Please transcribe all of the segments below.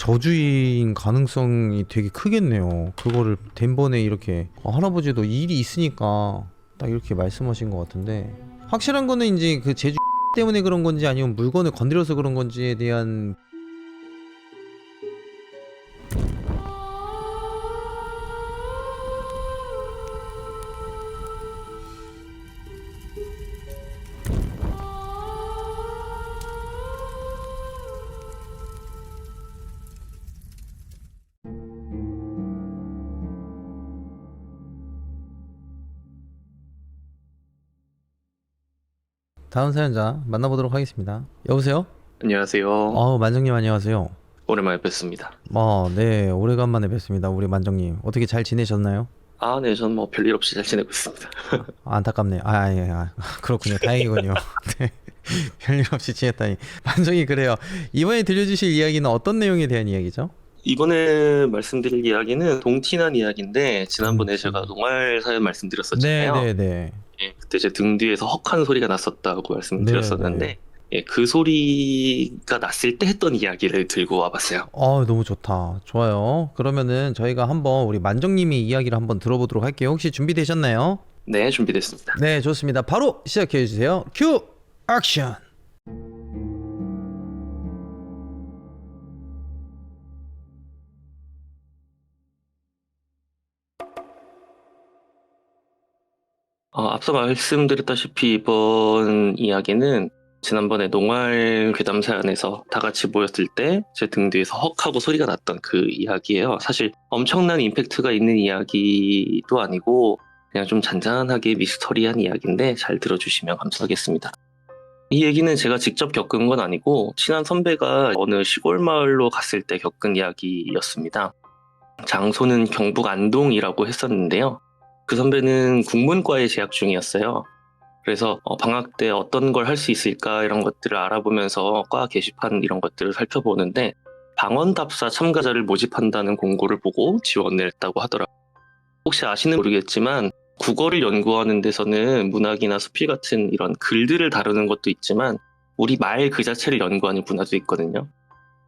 저주인 가능성이 되게 크겠네요. 그거를 덴번에 이렇게 할아버지도 일이 있으니까 딱 이렇게 말씀하신 것 같은데, 확실한 거는 이제 그 제주 때문에 그런 건지 아니면 물건을 건드려서 그런 건지에 대한. 다음 사연자 만나보도록 하겠습니다. 여보세요? 안녕하세요. 만정님 안녕하세요. 오랜만에 뵙습니다. 네, 오래간만에 뵙습니다. 우리 만정님 어떻게 잘 지내셨나요? 아, 네, 전 뭐 별일 없이 잘 지내고 있습니다. 안타깝네요. 그렇군요. 다행이군요. 네. 별일 없이 지냈다니. 만정이 그래요. 이번에 들려주실 이야기는 어떤 내용에 대한 이야기죠? 이번에 말씀드릴 이야기는 동티난 이야기인데, 지난번에 동티. 제가 농활 사연 말씀드렸었잖아요. 네네네. 예, 그때 제 등 뒤에서 헉하는 소리가 났었다고 네네. 말씀드렸었는데, 예, 그 소리가 났을 때 했던 이야기를 들고 와봤어요. 너무 좋다. 좋아요. 그러면은 저희가 한번 우리 만정님이 이야기를 한번 들어보도록 할게요. 혹시 준비되셨나요? 네, 준비됐습니다. 네, 좋습니다. 바로 시작해 주세요. 큐! 액션! 앞서 말씀드렸다시피 이번 이야기는 지난번에 농활 괴담 사연에서 다 같이 모였을 때 제 등 뒤에서 헉하고 소리가 났던 그 이야기예요. 사실 엄청난 임팩트가 있는 이야기도 아니고 그냥 좀 잔잔하게 미스터리한 이야기인데 잘 들어주시면 감사하겠습니다. 이 얘기는 제가 직접 겪은 건 아니고 친한 선배가 어느 시골 마을로 갔을 때 겪은 이야기였습니다. 장소는 경북 안동이라고 했었는데요. 그 선배는 국문과에 재학 중이었어요. 그래서 방학 때 어떤 걸 할 수 있을까 이런 것들을 알아보면서 과 게시판 이런 것들을 살펴보는데 방언답사 참가자를 모집한다는 공고를 보고 지원을 했다고 하더라고요. 혹시 아시는 모르겠지만 국어를 연구하는 데서는 문학이나 수필 같은 이런 글들을 다루는 것도 있지만 우리 말 그 자체를 연구하는 분야도 있거든요.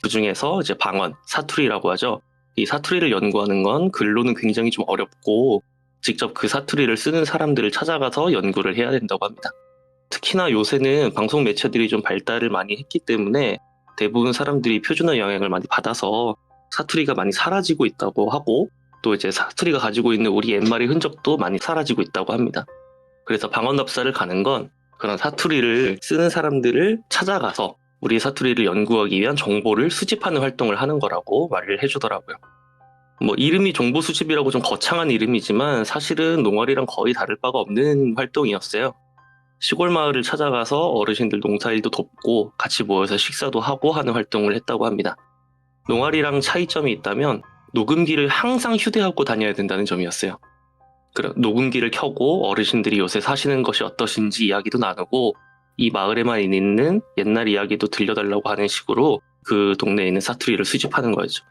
그 중에서 이제 방언, 사투리라고 하죠. 이 사투리를 연구하는 건 글로는 굉장히 좀 어렵고 직접 그 사투리를 쓰는 사람들을 찾아가서 연구를 해야 된다고 합니다. 특히나 요새는 방송 매체들이 좀 발달을 많이 했기 때문에 대부분 사람들이 표준어 영향을 많이 받아서 사투리가 많이 사라지고 있다고 하고 또 이제 사투리가 가지고 있는 우리 옛말의 흔적도 많이 사라지고 있다고 합니다. 그래서 방언답사를 가는 건 그런 사투리를 쓰는 사람들을 찾아가서 우리 사투리를 연구하기 위한 정보를 수집하는 활동을 하는 거라고 말을 해주더라고요. 뭐 이름이 정보 수집이라고 좀 거창한 이름이지만 사실은 농활이랑 거의 다를 바가 없는 활동이었어요. 시골 마을을 찾아가서 어르신들 농사일도 돕고 같이 모여서 식사도 하고 하는 활동을 했다고 합니다. 농활이랑 차이점이 있다면 녹음기를 항상 휴대하고 다녀야 된다는 점이었어요. 녹음기를 켜고 어르신들이 요새 사시는 것이 어떠신지 이야기도 나누고 이 마을에만 있는 옛날 이야기도 들려달라고 하는 식으로 그 동네에 있는 사투리를 수집하는 거죠.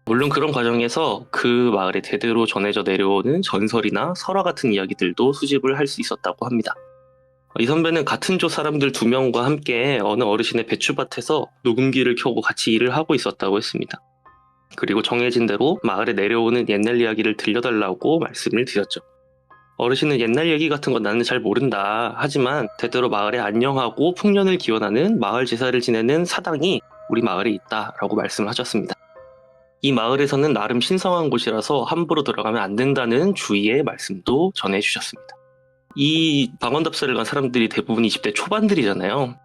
물론 그런 과정에서 그 마을에 대대로 전해져 내려오는 전설이나 설화 같은 이야기들도 수집을 할 수 있었다고 합니다. 이 선배는 같은 조 사람들 2명과 함께 어느 어르신의 배추밭에서 녹음기를 켜고 같이 일을 하고 있었다고 했습니다. 그리고 정해진 대로 마을에 내려오는 옛날 이야기를 들려달라고 말씀을 드렸죠. 어르신은 옛날 얘기 같은 건 나는 잘 모른다. 하지만 대대로 마을에 안녕하고 풍년을 기원하는 마을 제사를 지내는 사당이 우리 마을에 있다라고 말씀을 하셨습니다. 이 마을에서는 나름 신성한 곳이라서 함부로 들어가면 안 된다는 주의의 말씀도 전해주셨습니다. 이 방언답사를 간 사람들이 대부분 20대 초반들이잖아요.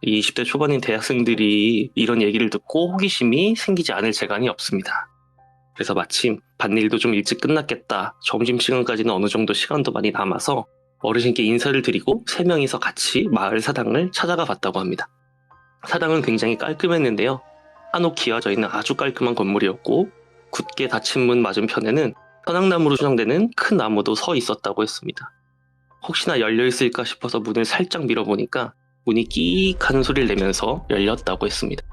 이 20대 초반인 대학생들이 이런 얘기를 듣고 호기심이 생기지 않을 재간이 없습니다. 그래서 마침 밭일도 좀 일찍 끝났겠다. 점심시간까지는 어느 정도 시간도 많이 남아서 어르신께 인사를 드리고 3명이서 같이 마을 사당을 찾아가 봤다고 합니다. 사당은 굉장히 깔끔했는데요. 한옥 기와져 있는 아주 깔끔한 건물이었고 굳게 닫힌 문 맞은편에는 현악나무로 추정되는 큰 나무도 서 있었다고 했습니다. 혹시나 열려있을까 싶어서 문을 살짝 밀어보니까 문이 끼익 하는 소리를 내면서 열렸다고 했습니다.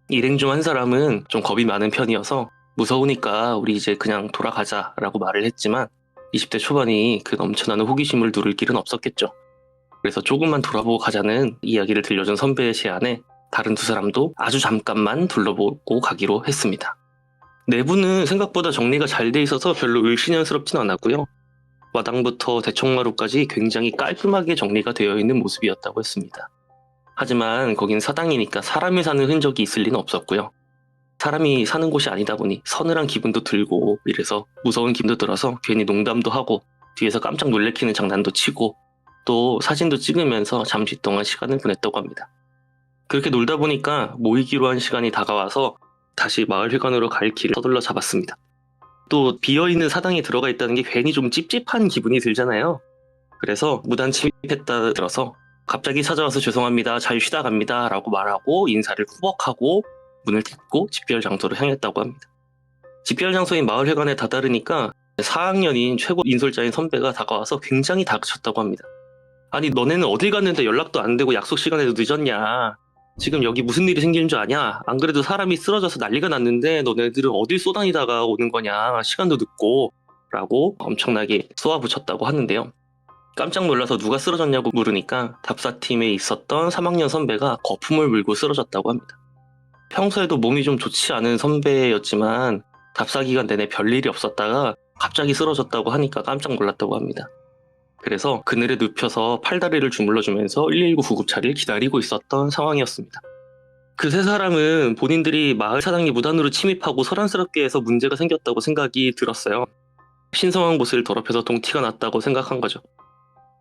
일행 중 한 사람은 좀 겁이 많은 편이어서 무서우니까 우리 이제 그냥 돌아가자 라고 말을 했지만 20대 초반이 그 넘쳐나는 호기심을 누를 길은 없었겠죠. 그래서 조금만 돌아보고 가자는 이야기를 들려준 선배의 제안에 다른 두 사람도 아주 잠깐만 둘러보고 가기로 했습니다. 내부는 생각보다 정리가 잘 돼 있어서 별로 을씨년스럽진 않았고요. 마당부터 대청마루까지 굉장히 깔끔하게 정리가 되어 있는 모습이었다고 했습니다. 하지만 거긴 사당이니까 사람이 사는 흔적이 있을 리는 없었고요. 사람이 사는 곳이 아니다 보니 서늘한 기분도 들고 이래서 무서운 기분도 들어서 괜히 농담도 하고 뒤에서 깜짝 놀래키는 장난도 치고 또 사진도 찍으면서 잠시 동안 시간을 보냈다고 합니다. 그렇게 놀다 보니까 모이기로 한 시간이 다가와서 다시 마을회관으로 갈 길을 서둘러 잡았습니다. 또 비어있는 사당에 들어가 있다는 게 괜히 좀 찝찝한 기분이 들잖아요. 그래서 무단 침입했다 들어서 갑자기 찾아와서 죄송합니다. 잘 쉬다 갑니다. 라고 말하고 인사를 후벅하고 문을 닫고 집별 장소로 향했다고 합니다. 집별 장소인 마을회관에 다다르니까 4학년인 최고 인솔자인 선배가 다가와서 굉장히 다그쳤다고 합니다. 아니 너네는 어딜 갔는데 연락도 안 되고 약속 시간에도 늦었냐. 지금 여기 무슨 일이 생기는 줄 아냐? 안 그래도 사람이 쓰러져서 난리가 났는데 너네들은 어딜 쏘다니다가 오는 거냐? 시간도 늦고 라고 엄청나게 쏘아붙였다고 하는데요. 깜짝 놀라서 누가 쓰러졌냐고 물으니까 답사팀에 있었던 3학년 선배가 거품을 물고 쓰러졌다고 합니다. 평소에도 몸이 좀 좋지 않은 선배였지만 답사 기간 내내 별일이 없었다가 갑자기 쓰러졌다고 하니까 깜짝 놀랐다고 합니다. 그래서 그늘에 눕혀서 팔다리를 주물러주면서 119 구급차를 기다리고 있었던 상황이었습니다. 그 세 사람은 본인들이 마을 사당이 무단으로 침입하고 소란스럽게 해서 문제가 생겼다고 생각이 들었어요. 신성한 곳을 더럽혀서 동티가 났다고 생각한 거죠.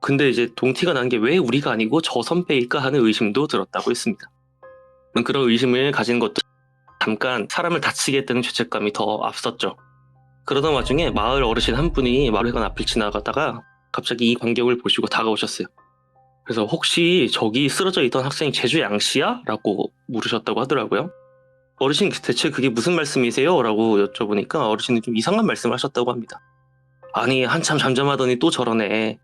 근데 이제 동티가 난 게 왜 우리가 아니고 저 선배일까 하는 의심도 들었다고 했습니다. 그런 의심을 가진 것도 잠깐 사람을 다치게 했다는 죄책감이 더 앞섰죠. 그러던 와중에 마을 어르신 한 분이 마을회관 앞을 지나가다가 갑자기 이 광경을 보시고 다가오셨어요. 그래서 혹시 저기 쓰러져 있던 학생이 제주 양씨야? 라고 물으셨다고 하더라고요. 어르신 대체 그게 무슨 말씀이세요? 라고 여쭤보니까 어르신은 좀 이상한 말씀을 하셨다고 합니다. 아니 한참 잠잠하더니 또 저러네.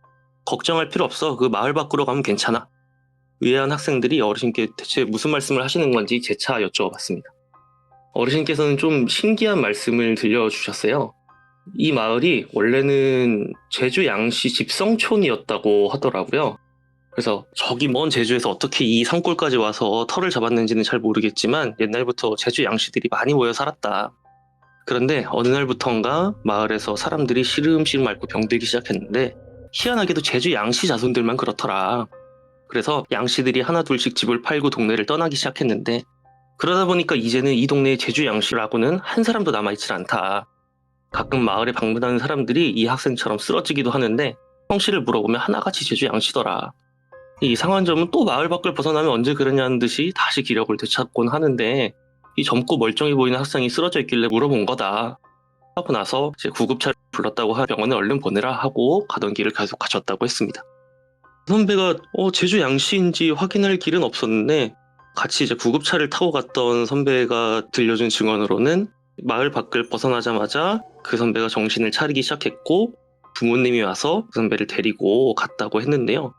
걱정할 필요 없어. 그 마을 밖으로 가면 괜찮아. 의아한 학생들이 어르신께 대체 무슨 말씀을 하시는 건지 재차 여쭤봤습니다. 어르신께서는 좀 신기한 말씀을 들려주셨어요. 이 마을이 원래는 제주 양씨 집성촌이었다고 하더라고요. 그래서 저기 먼 제주에서 어떻게 이 산골까지 와서 터를 잡았는지는 잘 모르겠지만 옛날부터 제주 양씨들이 많이 모여 살았다. 그런데 어느 날부턴가 마을에서 사람들이 시름시름 앓고 병들기 시작했는데 희한하게도 제주 양씨 자손들만 그렇더라. 그래서 양씨들이 하나둘씩 집을 팔고 동네를 떠나기 시작했는데 그러다 보니까 이제는 이 동네에 제주 양씨라고는 한 사람도 남아있질 않다. 가끔 마을에 방문하는 사람들이 이 학생처럼 쓰러지기도 하는데 성씨를 물어보면 하나같이 제주 양씨더라. 이 이상한 점은 또 마을 밖을 벗어나면 언제 그러냐는 듯이 다시 기력을 되찾곤 하는데 이 젊고 멀쩡해 보이는 학생이 쓰러져 있길래 물어본 거다. 하고 나서 이제 구급차를 불렀다고 하 병원에 얼른 보내라 하고 가던 길을 계속 가셨다고 했습니다. 선배가 제주 양씨인지 확인할 길은 없었는데 같이 이제 구급차를 타고 갔던 선배가 들려준 증언으로는 마을 밖을 벗어나자마자 그 선배가 정신을 차리기 시작했고 부모님이 와서 그 선배를 데리고 갔다고 했는데요.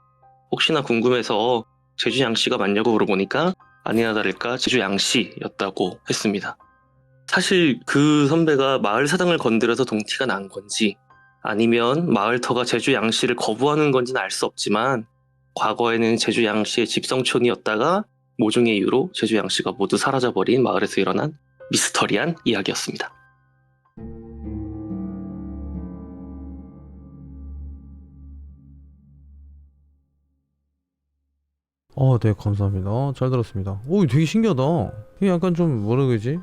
혹시나 궁금해서 제주 양씨가 맞냐고 물어보니까 아니나 다를까 제주 양씨였다고 했습니다. 사실 그 선배가 마을 사당을 건드려서 동티가 난 건지 아니면 마을터가 제주 양씨를 거부하는 건지는 알 수 없지만 과거에는 제주 양씨의 집성촌이었다가 모종의 이유로 제주 양씨가 모두 사라져버린 마을에서 일어난 미스터리한 이야기였습니다. 네, 감사합니다. 잘 들었습니다. 오, 되게 신기하다. 이게 약간 좀 뭐라 그러지?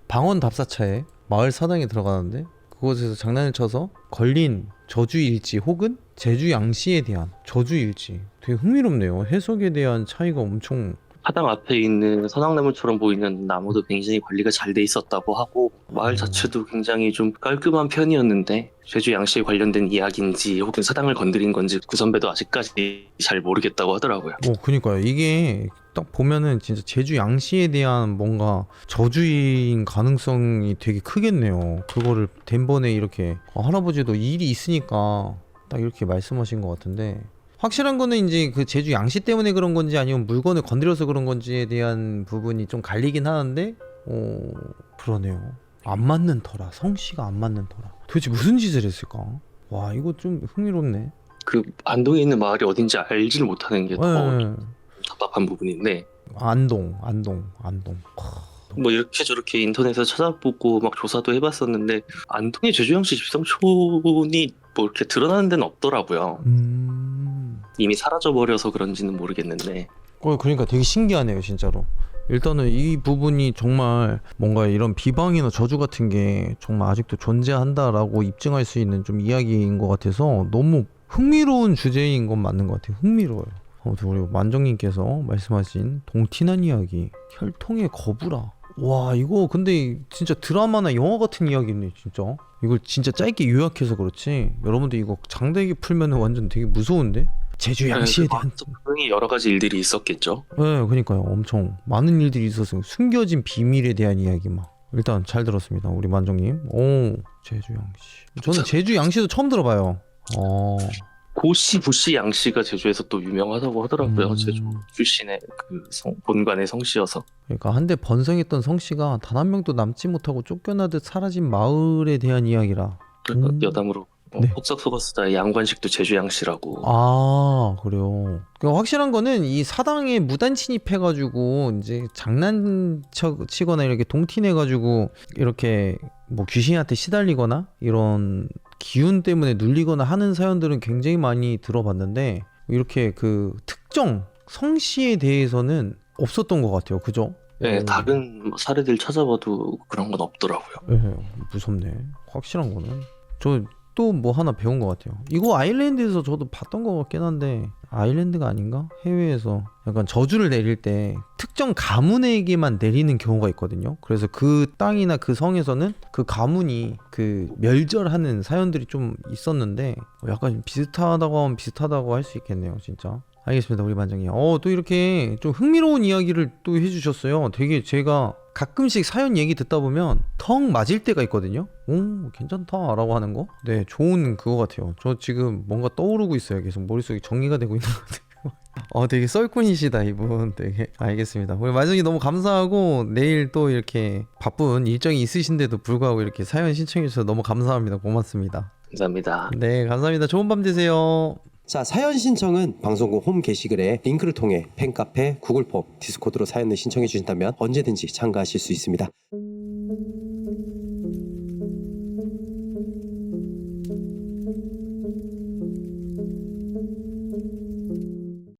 방언 답사차에 마을 사당에 들어가는데 그곳에서 장난을 쳐서 걸린 저주일지 혹은 제주 양씨에 대한 저주일지 되게 흥미롭네요. 해석에 대한 차이가 엄청. 사당 앞에 있는 서당나무처럼 보이는 나무도 굉장히 관리가 잘 돼 있었다고 하고 마을 자체도 굉장히 좀 깔끔한 편이었는데 제주 양씨에 관련된 이야기인지 혹은 사당을 건드린 건지 그 선배도 아직까지 잘 모르겠다고 하더라고요. 그니까요. 이게 딱 보면은 진짜 제주 양씨에 대한 뭔가 저주인 가능성이 되게 크겠네요. 그거를 단번에 이렇게 할아버지도 일이 있으니까 딱 이렇게 말씀하신 것 같은데 확실한 거는 이제 그 제주 양씨 때문에 그런 건지 아니면 물건을 건드려서 그런 건지에 대한 부분이 좀 갈리긴 하는데 그러네요. 안 맞는 터라. 성씨가 안 맞는 터라. 도대체 무슨 짓을 했을까? 와, 이거 좀 흥미롭네. 그 안동에 있는 마을이 어딘지 알지를 못하는 게 더 답답한 부분인데 안동. 뭐 이렇게 저렇게 인터넷에서 찾아보고 막 조사도 해봤었는데 안동의 제주양씨 집성촌이 뭐 이렇게 드러나는 데는 없더라고요. 이미 사라져버려서 그런지는 모르겠는데. 그러니까 되게 신기하네요 진짜로. 일단은 이 부분이 정말 뭔가 이런 비방이나 저주 같은 게 정말 아직도 존재한다라고 입증할 수 있는 좀 이야기인 것 같아서 너무 흥미로운 주제인 건 맞는 것 같아요. 흥미로워요. 아무튼 우리 만정님께서 말씀하신 동티난 이야기, 혈통의 거부라. 와 이거 근데 진짜 드라마나 영화 같은 이야기네 진짜. 이걸 진짜 짧게 요약해서 그렇지 여러분들 이거 장대기 풀면 완전 되게 무서운데? 제주 양씨에 대한 분명히 여러 가지 일들이 있었겠죠. 네 그러니까요. 엄청 많은 일들이 있었어요. 숨겨진 비밀에 대한 이야기 막. 일단 잘 들었습니다 우리 만정님. 오 제주 양씨. 저는 제주 양씨도 처음 들어봐요. 고씨, 부씨, 양씨가 제주에서 또 유명하다고 하더라고요. 제주 출신의 그 본관의 성씨여서. 그러니까 한때 번성했던 성씨가 단 한 명도 남지 못하고 쫓겨나듯 사라진 마을에 대한 이야기라. 여담으로 네. 폭삭 속았수다의 양관식도 제주 양씨라고. 아 그래요. 그러니까 확실한 거는 이 사당에 무단 침입해가지고 이제 장난치거나 이렇게 동티내가지고 이렇게 뭐 귀신한테 시달리거나 이런 기운 때문에 눌리거나 하는 사연들은 굉장히 많이 들어봤는데 이렇게 그 특정 성씨에 대해서는 없었던 것 같아요. 그죠? 네, 다른 사례들 찾아봐도 그런 건 없더라고요. 네, 무섭네. 확실한 거는 저 또 뭐 하나 배운 것 같아요. 이거 아일랜드에서 저도 봤던 것 같긴 한데 아일랜드가 아닌가? 해외에서 약간 저주를 내릴 때 특정 가문에게만 내리는 경우가 있거든요. 그래서 그 땅이나 그 성에서는 그 가문이 그 멸절하는 사연들이 좀 있었는데 약간 비슷하다고 하면 비슷하다고 할 수 있겠네요 진짜. 알겠습니다 우리 반장님. 또 이렇게 좀 흥미로운 이야기를 또 해주셨어요. 되게 제가 가끔씩 사연 얘기 듣다 보면 턱 맞을 때가 있거든요. 오 괜찮다 라고 하는 거. 네 좋은 그거 같아요. 저 지금 뭔가 떠오르고 있어요. 계속 머릿속이 정리가 되고 있는 것 같아요. 되게 썰꾼이시다 이분. 되게 알겠습니다. 우리 마정이 너무 감사하고 내일 또 이렇게 바쁜 일정이 있으신데도 불구하고 이렇게 사연 신청해 주셔서 너무 감사합니다. 고맙습니다. 감사합니다. 네 감사합니다. 좋은 밤 되세요. 자, 사연 신청은 방송국 홈 게시글에 링크를 통해 팬카페, 구글폼, 디스코드로 사연을 신청해 주신다면 언제든지 참가하실 수 있습니다.